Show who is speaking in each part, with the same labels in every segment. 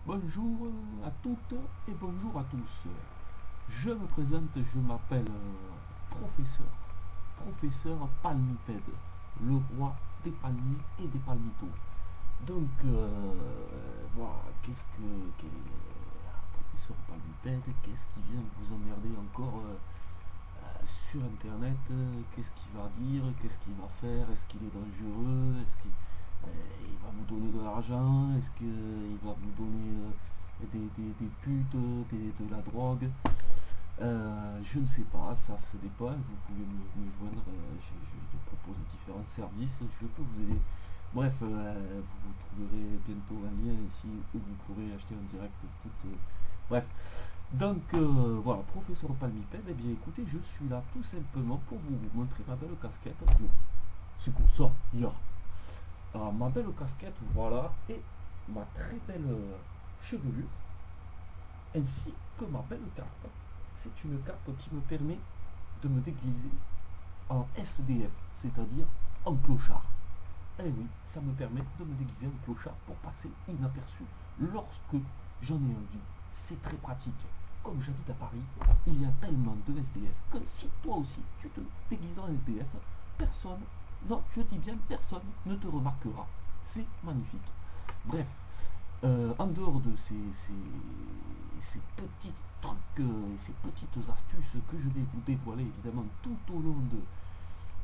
Speaker 1: Bonjour à toutes et bonjour à tous. Je me présente, je m'appelle professeur palmipède, le roi des palmiers et des palmitos. Donc voilà, quel est professeur palmipède, qu'est-ce qui vient vous emmerder encore sur internet, qu'est-ce qu'il va dire, qu'est-ce qu'il va faire, est-ce qu'il est dangereux, est-ce qu'il va vous donner de l'argent, est-ce qu'il va vous donner des putes, de la drogue. Je ne sais pas, ça se dépend, vous pouvez me joindre, je propose différents services, je peux vous aider. Bref, vous trouverez bientôt un lien ici où vous pourrez acheter en direct toute... bref, donc voilà, professeur Palmipède, eh bien écoutez, je suis là tout simplement pour vous montrer ma belle casquette. C'est comme ça, il y a ma belle casquette, voilà, et ma très belle chevelure, ainsi que ma belle cape. C'est une cape qui me permet de me déguiser en SDF, c'est-à-dire en clochard. Eh oui, ça me permet de me déguiser en clochard pour passer inaperçu lorsque j'en ai envie. C'est très pratique. Comme j'habite à Paris, il y a tellement de SDF que si toi aussi tu te déguises en SDF, personne, non, je dis bien personne, ne te remarquera. C'est magnifique. Bref, en dehors de ces petits trucs, ces petites astuces que je vais vous dévoiler évidemment tout au long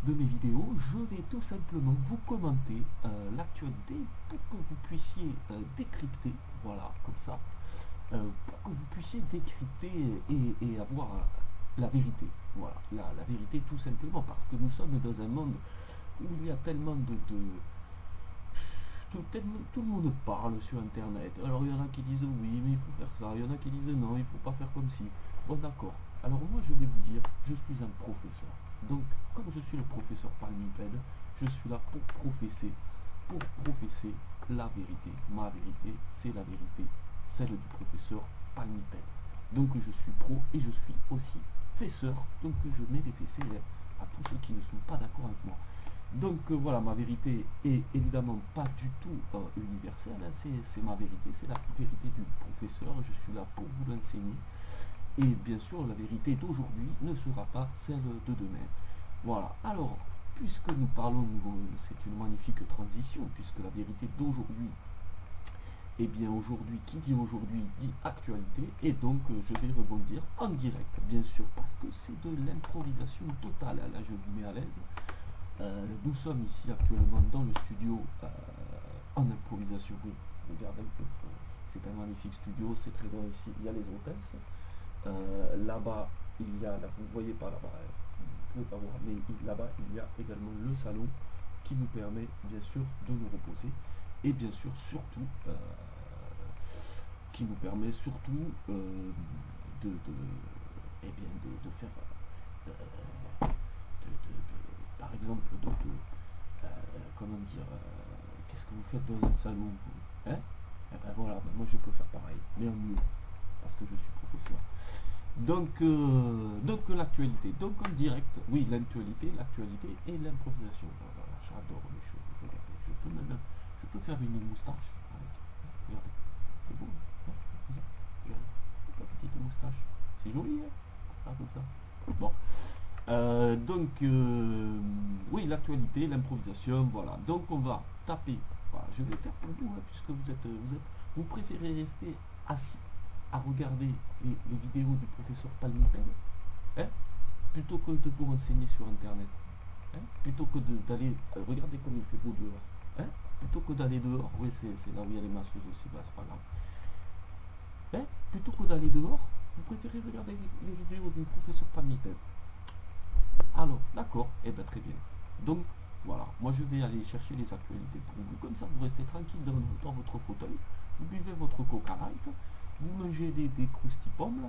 Speaker 1: de mes vidéos, je vais tout simplement vous commenter l'actualité pour que vous puissiez décrypter, voilà, comme ça, pour que vous puissiez décrypter et avoir la vérité. Voilà, la vérité tout simplement, parce que nous sommes dans un monde où il y a tellement tout le monde parle sur internet. Alors il y en a qui disent oui mais il faut faire ça, il y en a qui disent non il faut pas faire comme si. Bon d'accord. Alors moi je vais vous dire, je suis un professeur. Donc comme je suis le professeur palmipède, je suis là pour professer la vérité. Ma vérité, c'est la vérité, celle du professeur palmipède. Donc je suis pro et je suis aussi fesseur. Donc je mets des fessées à tous ceux qui ne sont pas d'accord avec moi. Donc voilà, ma vérité est évidemment pas du tout universelle, hein, c'est ma vérité, c'est la vérité du professeur, je suis là pour vous l'enseigner. Et bien sûr, la vérité d'aujourd'hui ne sera pas celle de demain. Voilà, alors, puisque nous parlons, c'est une magnifique transition, puisque la vérité d'aujourd'hui, et bien aujourd'hui, qui dit aujourd'hui dit actualité, et donc je vais rebondir en direct, bien sûr, parce que c'est de l'improvisation totale, là je vous mets à l'aise. Nous sommes ici actuellement dans le studio en improvisation. Oui, regardez un peu. C'est un magnifique studio, c'est très bon ici. Il y a les hôtesses. Là-bas, il y a, là, vous ne voyez pas là-bas, vous ne pouvez pas voir, mais là-bas, il y a également le salon qui nous permet bien sûr de nous reposer et bien sûr surtout qui nous permet surtout eh bien, de faire par exemple comment dire qu'est-ce que vous faites dans un salon vous, hein? Eh ben voilà, ben moi je peux faire pareil mais en mieux parce que je suis professeur. Donc l'actualité, donc en direct, oui l'actualité et l'improvisation. Voilà, j'adore les choses. Regardez, je peux faire une moustache avec. Regardez, c'est beau, hein, comme ça. Regardez, la petite moustache, c'est joli, hein, ah, comme ça. Bon, oui, l'actualité, l'improvisation, voilà. Donc on va taper. Voilà, je vais faire pour vous, hein, puisque vous préférez rester assis à regarder les vidéos du professeur Palmipède, hein, plutôt que de vous renseigner sur internet, hein, plutôt que d'aller regarder comme il fait beau dehors, hein, plutôt que d'aller dehors, oui c'est là où il y a les masseuses aussi, bah, c'est pas grave, hein, plutôt que d'aller dehors, vous préférez regarder les vidéos du professeur Palmipède. Alors, d'accord, et bien très bien. Donc, voilà, moi je vais aller chercher les actualités pour vous. Comme ça, vous restez tranquille dans votre fauteuil, vous buvez votre Coca Light, vous mangez des croustilles-pommes là,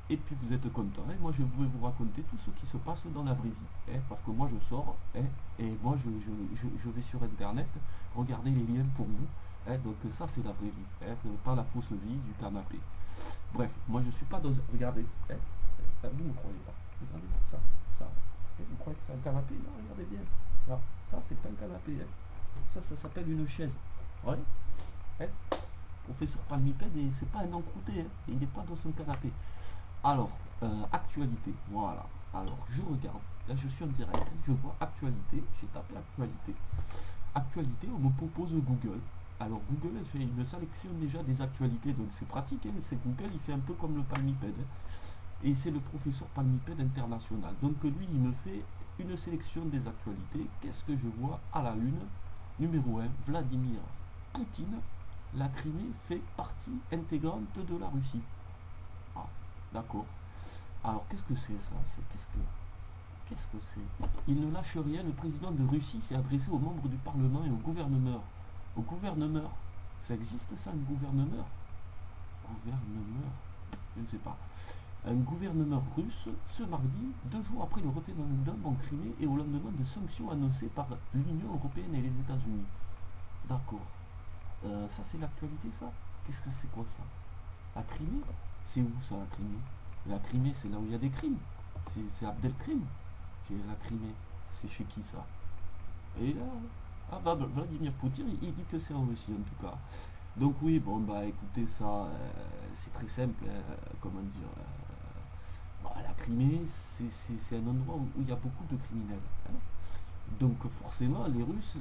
Speaker 1: et puis vous êtes content. Et moi je vais vous raconter tout ce qui se passe dans la vraie vie. Hein, parce que moi je sors, hein, et moi je vais sur internet regarder les liens pour vous. Hein, donc ça c'est la vraie vie, hein, pas la fausse vie du canapé. Bref, moi je suis pas dans... Regardez, hein, vous ne me croyez pas. Regardez ça. Vous croyez que c'est un canapé? Non, regardez bien. Alors, ça, c'est pas un canapé. Hein. Ça s'appelle une chaise. Ouais. Hein. professeur palmipède et c'est pas un encrouté, hein, et il n'est pas dans son canapé. Alors, actualité, voilà. Alors, je regarde, là je suis en direct, hein, je vois actualité, j'ai tapé actualité. Actualité, on me propose Google. Alors Google, il me sélectionne déjà des actualités, donc c'est pratique, hein, c'est Google, il fait un peu comme le palmipède. Hein. Et c'est le professeur palmipède international. Donc lui, il me fait une sélection des actualités. Qu'est-ce que je vois à la une? Numéro 1, Vladimir Poutine, la Crimée fait partie intégrante de la Russie. Ah, d'accord. Alors qu'est-ce que c'est ça? Qu'est-ce que c'est? Il ne lâche rien, le président de Russie s'est adressé aux membres du Parlement et au gouvernement. Au gouvernement. Ça existe ça, un gouvernement? Gouvernement. Je ne sais pas. Un gouvernement russe ce mardi, 2 jours après le référendum en Crimée et au lendemain de sanctions annoncées par l'Union européenne et les États-Unis. D'accord. Ça c'est l'actualité ça? Qu'est-ce que c'est quoi ça? La Crimée? C'est où ça la Crimée? La Crimée c'est là où il y a des crimes. C'est Abdelkrim qui est la Crimée. C'est chez qui ça? Et là, ah, Vladimir Poutine, il dit que c'est en Russie en tout cas. Donc oui, bon bah écoutez ça, c'est très simple, comment dire. La Crimée, c'est un endroit où il y a beaucoup de criminels. Hein. Donc forcément, les Russes,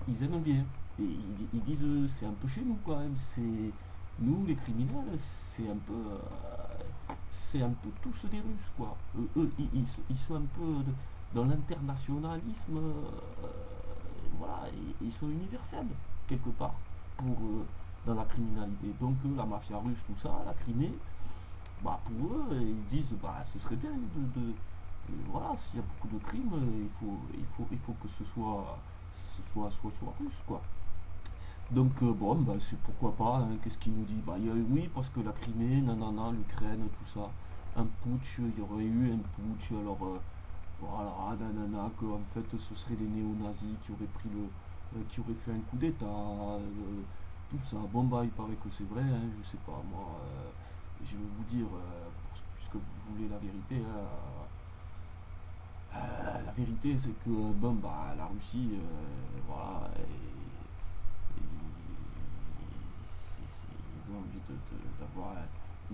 Speaker 1: ils aiment bien. Et ils disent, c'est un peu chez nous quand même. C'est nous, les criminels, c'est un peu tous des Russes, quoi. Eux, ils sont un peu dans l'internationalisme. Voilà, ils sont universels quelque part pour dans la criminalité. Donc la mafia russe, tout ça, la Crimée. Bah pour eux, ils disent bah ce serait bien voilà, s'il y a beaucoup de crimes, il faut que ce soit russe quoi. Donc bon bah c'est pourquoi pas, hein, qu'est-ce qu'il nous dit? Bah oui parce que la Crimée, nanana, l'Ukraine, tout ça, un putsch, il y aurait eu un putsch, alors voilà, nanana, que en fait ce serait les néo-nazis qui auraient pris qui auraient fait un coup d'état, tout ça. Bon bah il paraît que c'est vrai, hein, je sais pas moi. Je vais vous dire, puisque vous voulez la vérité, hein, la vérité c'est que bon bah la Russie, voilà, ils ont envie d'avoir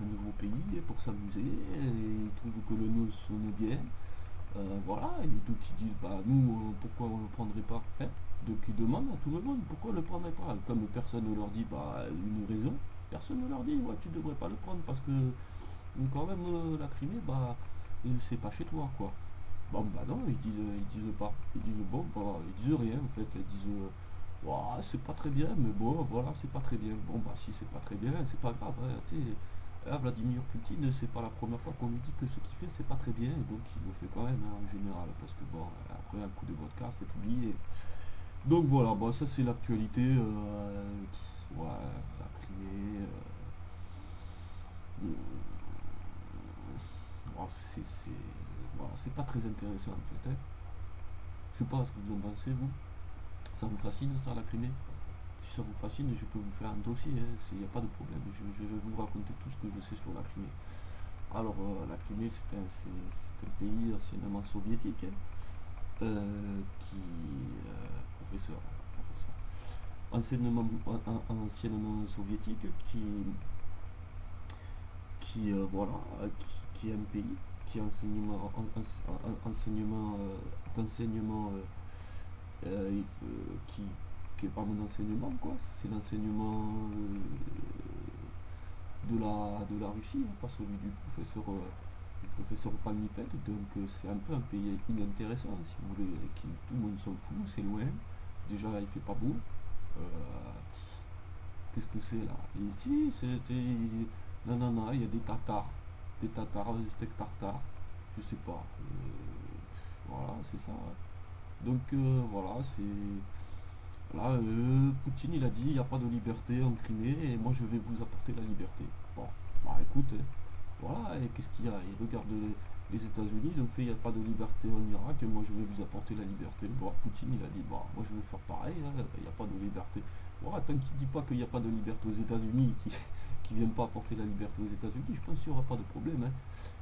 Speaker 1: un nouveau pays pour s'amuser, et ils trouvent que le nœud sonne bien, voilà, et donc ils disent bah nous pourquoi on le prendrait pas, hein. Donc ils demandent à tout le monde pourquoi on le prendrait pas, comme personne ne leur dit bah une raison, personne ne leur dit ouais tu devrais pas le prendre parce que quand même la Crimée bah c'est pas chez toi quoi. Bon bah non ils disent pas, ils disent bon bah ils disent rien en fait, ils disent ouah, c'est pas très bien mais bon voilà c'est pas très bien, bon bah si c'est pas très bien c'est pas grave, hein, tu sais. Vladimir Poutine, c'est pas la première fois qu'on lui dit que ce qu'il fait c'est pas très bien, et donc il le fait quand même hein, en général, parce que bon, après un coup de vodka c'est oublié. Donc voilà, bon, ça c'est l'actualité, ouais, la Crimée, bon, voilà, c'est pas très intéressant en fait. Hein. Je sais pas ce que vous en pensez vous. Ça vous fascine ça la Crimée? Si ça vous fascine, je peux vous faire un dossier, il n'y a pas de problème. Je vais vous raconter tout ce que je sais sur la Crimée. Alors, la Crimée, c'est un pays anciennement soviétique, hein, qui, professeur, anciennement soviétique, voilà, qui est un pays, qui est d'enseignement, qui est pas mon enseignement, quoi. C'est l'enseignement de la Russie, hein, pas celui du professeur Palmipède. Donc c'est un peu un pays inintéressant, si vous voulez, qui tout le monde s'en fout, c'est loin. Déjà, il fait pas beau. Euh, Qu'est-ce que c'est là? Et ici, non, non, non, il y a des tatars, des steaks tartare, je sais pas. Voilà, c'est ça. Donc voilà, là, Poutine il a dit il n'y a pas de liberté en Crimée et moi je vais vous apporter la liberté. Bon, bah écoute, hein, voilà, et qu'est-ce qu'il y a? Il regarde les États-Unis, ils ont fait il n'y a pas de liberté en Irak et moi je vais vous apporter la liberté. Bon, Poutine il a dit bah moi je vais faire pareil, hein, il n'y a pas de liberté. Bon, tant qu'il ne dit pas qu'il n'y a pas de liberté aux États-Unis, qui ne viennent pas apporter la liberté aux États-Unis, je pense qu'il n'y aura pas de problème. Hein.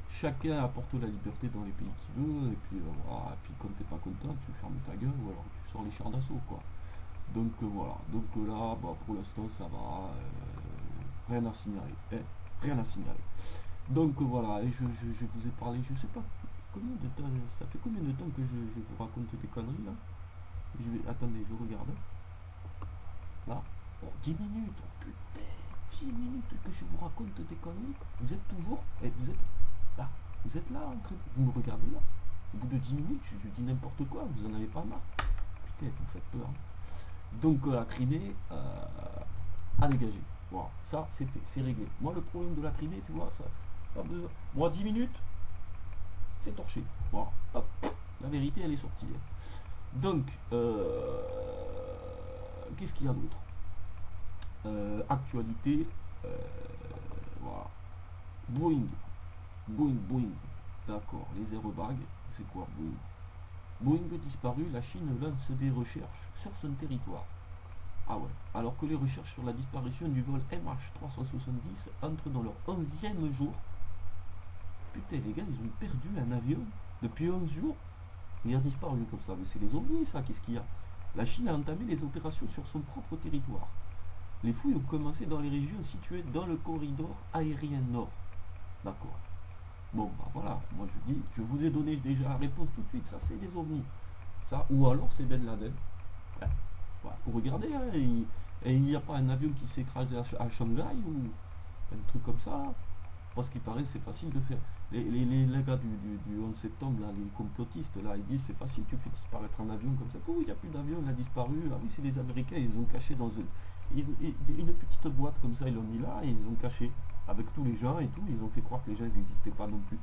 Speaker 1: Chacun apporte la liberté dans les pays qu'il veut, et puis voilà, et puis quand t'es pas content, tu fermes ta gueule ou alors tu sors les chars d'assaut quoi. Donc voilà, donc là bah, pour l'instant ça va. Rien à signaler. Hein, rien à signaler. Donc voilà, et je vous ai parlé, je sais pas combien de temps, ça fait combien de temps que je vous raconte des conneries là. Attendez, je regarde. Là. Oh, 10 minutes, oh, putain, 10 minutes que je vous raconte des conneries. Vous êtes toujours, et vous êtes là, en train de, vous me regardez là. Au bout de 10 minutes, je dis n'importe quoi, vous en avez pas marre. Putain, vous faites peur. Donc la Crimée à dégager. Voilà, ça c'est fait, c'est réglé. Moi le problème de la Crimée, tu vois, ça, pas besoin. Moi 10 minutes, c'est torché. Voilà, hop, la vérité elle est sortie. Donc, qu'est-ce qu'il y a d'autre? Actualité, euh, voilà. Boeing, Boeing. D'accord, les aérobags, c'est quoi Boeing? Boeing disparu, la Chine lance des recherches sur son territoire. Ah ouais, alors que les recherches sur la disparition du vol MH370 entrent dans leur 11e jour. Putain, les gars, ils ont perdu un avion depuis 11 jours. Il a disparu comme ça. Mais c'est les ovnis, ça, qu'est-ce qu'il y a? La Chine a entamé les opérations sur son propre territoire. Les fouilles ont commencé dans les régions situées dans le corridor aérien nord. D'accord. Bon, bah voilà, moi je dis, je vous ai donné déjà la réponse tout de suite, ça c'est les ovnis. Ça, ou alors c'est Ben Laden. Ouais. Bah, faut regarder, hein, et il n'y a pas un avion qui s'est écrasé à Shanghai ou un truc comme ça. Parce qu'il paraît c'est facile de faire. Les gars du 11 septembre, là, les complotistes, là, ils disent c'est facile, tu fais disparaître un avion comme ça. Oh, il n'y a plus d'avion, il a disparu. Ah oui, c'est les Américains, ils ont caché dans une petite boîte comme ça, ils l'ont mis là et ils ont caché avec tous les gens et tout. Ils ont fait croire que les gens n'existaient pas non plus.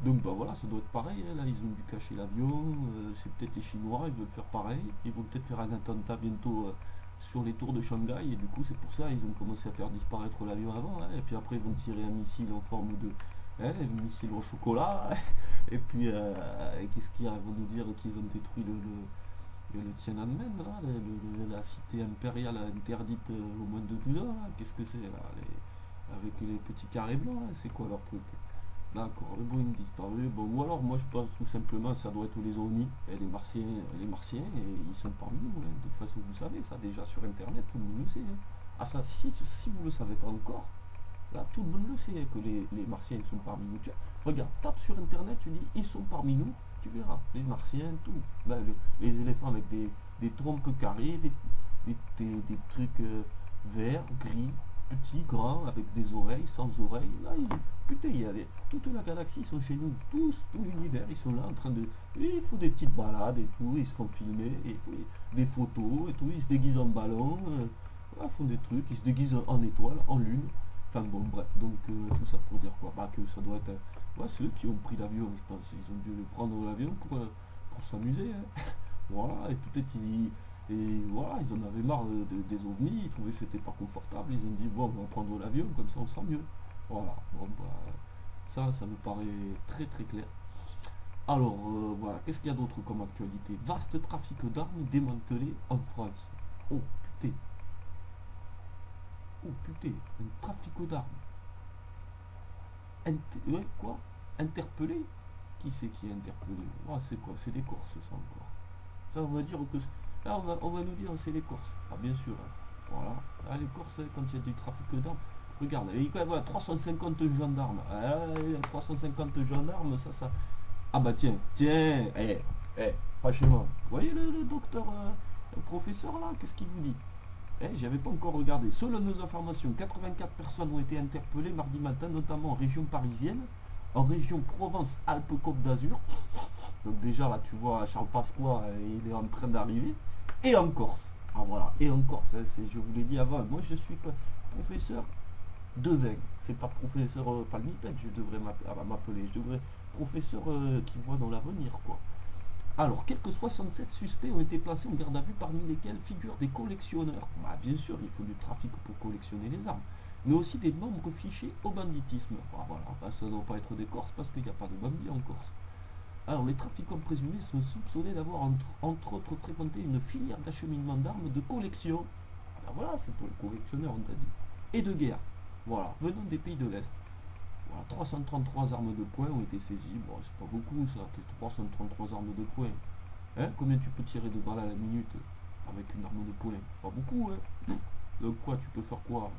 Speaker 1: Donc bah voilà, ça doit être pareil, hein, là ils ont dû cacher l'avion, c'est peut-être les Chinois, ils veulent faire pareil, ils vont peut-être faire un attentat bientôt sur les tours de Shanghai, et du coup c'est pour ça ils ont commencé à faire disparaître l'avion avant, hein, et puis après ils vont tirer un missile en forme de, hein, un missile au chocolat, et puis qu'est-ce qu'il y a, ils vont nous dire qu'ils ont détruit le Tiananmen, là, la cité impériale interdite au moins de 12 ans, là. Qu'est-ce que c'est là, avec les petits carrés blancs, hein, c'est quoi leur truc? D'accord, le Boeing disparu. Bon, ou alors moi je pense tout simplement ça doit être les ovnis et les martiens et ils sont parmi nous. Hein. De toute façon vous savez ça déjà sur internet, tout le monde le sait. Hein. Ah ça, si vous ne le savez pas encore, là tout le monde le sait hein, que les martiens ils sont parmi nous. Regarde, tape sur internet, tu dis ils sont parmi nous, tu verras. Les martiens, tout. Ben, les éléphants avec des trompes carrées, des trucs verts, gris, petits, grands, avec des oreilles, sans oreilles. Là, putain, toute la galaxie, ils sont chez nous. Tous, tout l'univers, ils sont là en train de. Ils font des petites balades et tout, ils se font filmer, et ils font des photos et tout, ils se déguisent en ballon, ils font des trucs, ils se déguisent en étoile, en lune. Enfin bon, bref, donc tout ça pour dire quoi? Bah, que ça doit être. Ceux qui ont pris l'avion, je pense, ils ont dû prendre l'avion pour s'amuser. Hein. Voilà, et peut-être et voilà, ils en avaient marre des ovnis, ils trouvaient que c'était pas confortable, ils ont dit bon on va prendre l'avion, comme ça on sera mieux. Voilà, bon bah ça me paraît très très clair. Alors voilà, qu'est-ce qu'il y a d'autre comme actualité? Vaste trafic d'armes démantelé en France. Oh putain. Oh putain, un trafic d'armes. Ouais, quoi? Interpellé? Qui c'est qui est interpellé? C'est quoi? C'est des Corses ça encore. Ça on va dire que là, on va nous dire c'est les Corses. Ah, bien sûr. Hein. Voilà. Là, les Corses, quand il y a du trafic d'armes, regarde, il y a quand même 350 gendarmes. 350 gendarmes, ça. Ah bah tiens, franchement. Vous voyez le docteur, le professeur là, qu'est-ce qu'il vous dit? J'avais pas encore regardé. Selon nos informations, 84 personnes ont été interpellées mardi matin, notamment en région parisienne, en région Provence-Alpes-Côte d'Azur. Donc déjà là tu vois Charles Pasqua il est en train d'arriver. Et en Corse. Ah voilà, et en Corse, hein, je vous l'ai dit avant, moi je suis professeur de vin. C'est pas professeur palmipède, je devrais m'appeler. Je devrais professeur qui voit dans l'avenir quoi. Alors, quelques 67 suspects ont été placés en garde à vue, parmi lesquels figurent des collectionneurs. Bah, bien sûr, il faut du trafic pour collectionner les armes. Mais aussi des membres fichés au banditisme. Bah, voilà, bah, ça ne doit pas être des Corses parce qu'il n'y a pas de bandits en Corse. Alors, les trafiquants présumés sont soupçonnés d'avoir entre autres fréquenté une filière d'acheminement d'armes de collection. Ah ben voilà, c'est pour les collectionneurs, on t'a dit. Et de guerre. Voilà, venant des pays de l'Est. Voilà, 333 armes de poing ont été saisies. Bon, c'est pas beaucoup ça, 333 armes de poing. Hein, combien tu peux tirer de balles à la minute avec une arme de poing? Pas beaucoup, hein. Donc quoi, tu peux faire quoi?